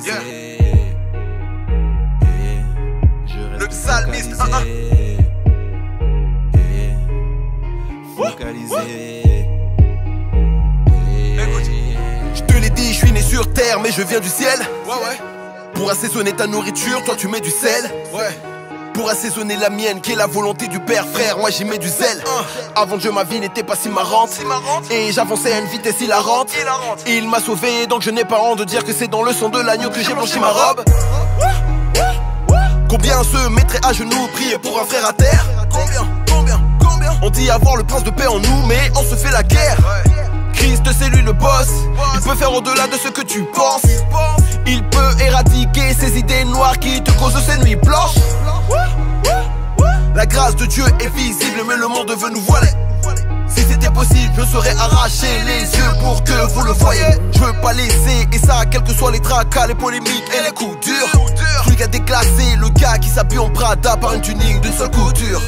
Focalisé, je le psalmiste, focalisé. Je te l'ai dit, je suis né sur terre, mais je viens du ciel. Ouais. Pour assaisonner ta nourriture, toi tu mets du sel. Ouais. Pour assaisonner la mienne, qui est la volonté du Père, frère, moi j'y mets du zèle. Avant Dieu, ma vie n'était pas si marrante. Et j'avançais à une vitesse hilarante. Il m'a sauvé, donc je n'ai pas honte de dire que c'est dans le sang de l'agneau que j'ai blanchi ma robe. Combien se mettraient à genoux, prier pour un frère à terre? Combien? On dit avoir le prince de paix en nous, mais on se fait la guerre. Christ, c'est lui le boss. Il peut faire au-delà de ce que tu penses. Il peut éradiquer ces idées noires qui te causent ces nuits blanches. La grâce de Dieu est visible, mais le monde veut nous voiler. Si c'était possible, je serais arraché les yeux pour que vous le voyez. Je veux pas laisser, et ça, quels que soient les tracas, les polémiques et les coups durs. Celui qui a déclassé le gars qui s'habille en Prada par une tunique d'une seule couture.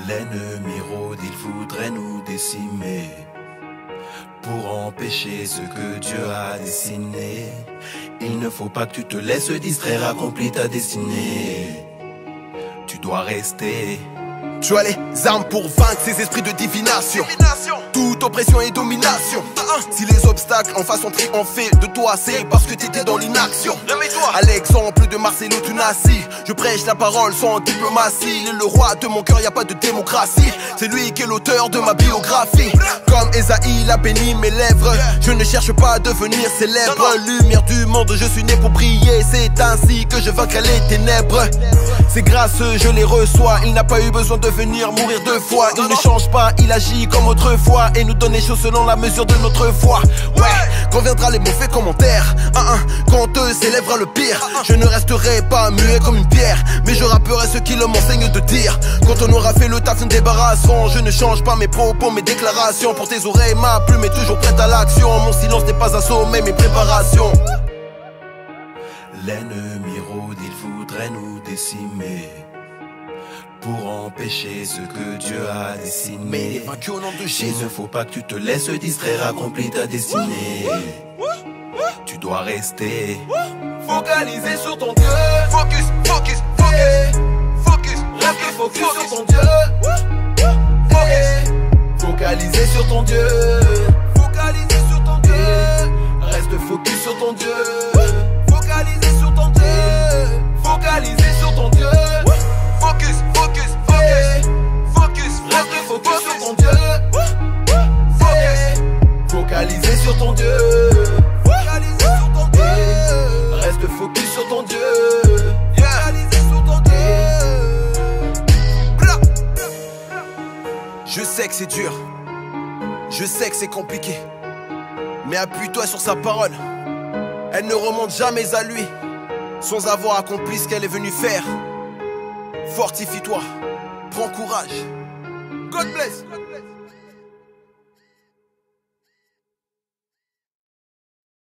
L'ennemi rôde, il voudrait nous décimer pour empêcher ce que Dieu a dessiné. Il ne faut pas que tu te laisses distraire, accomplis ta destinée. Tu dois rester. Tu as les armes pour vaincre ces esprits de divination. Toute oppression et domination. Si les obstacles en face ont triomphé de toi, c'est parce que t'étais dans l'inaction. À l'exemple de Marcelo Tunasi, je prêche la parole sans diplomatie. Il est le roi de mon cœur, y a pas de démocratie. C'est lui qui est l'auteur de ma biographie. Comme Esaïe, il a béni mes lèvres. Je ne cherche pas à devenir célèbre. Lumière du monde, je suis né pour briller. C'est ainsi que je vaincrai les ténèbres. C'est grâce, je les reçois. Il n'a pas eu besoin de venir mourir deux fois. Il ne change pas, il agit comme autrefois et nous donne les choses selon la mesure de notre foi. Ouais, quand viendra les mauvais commentaires, quand s'élèvera le pire, je ne resterai pas muet comme une pierre, mais je rapperai ce qu'il m'enseigne de dire. Quand on aura fait le taf, nous débarrasserons. Je ne change pas mes propos, mes déclarations. Pour tes oreilles, ma plume est toujours prête à l'action. Mon silence n'est pas un sommet, mes préparations. L'ennemi rôde, il voudrait nous décimer pour empêcher ce que Dieu a dessiné. Mais il est vaincu au nom de Jésus. Il ne faut pas que tu te laisses distraire, accomplis ta destinée. Tu dois rester focalisé sur ton Dieu. Focus. Reste focus sur ton Dieu. Focalisé sur ton Dieu. Reste focus sur ton Dieu. Focalisé sur ton Dieu. Focus. Reste focus sur ton Dieu. Focalisé sur ton Dieu. Reste focus sur ton Dieu. Je sais que c'est dur. Je sais que c'est compliqué. Mais appuie-toi sur sa parole. Elle ne remonte jamais à lui sans avoir accompli ce qu'elle est venue faire. Fortifie-toi. Prends courage. God bless.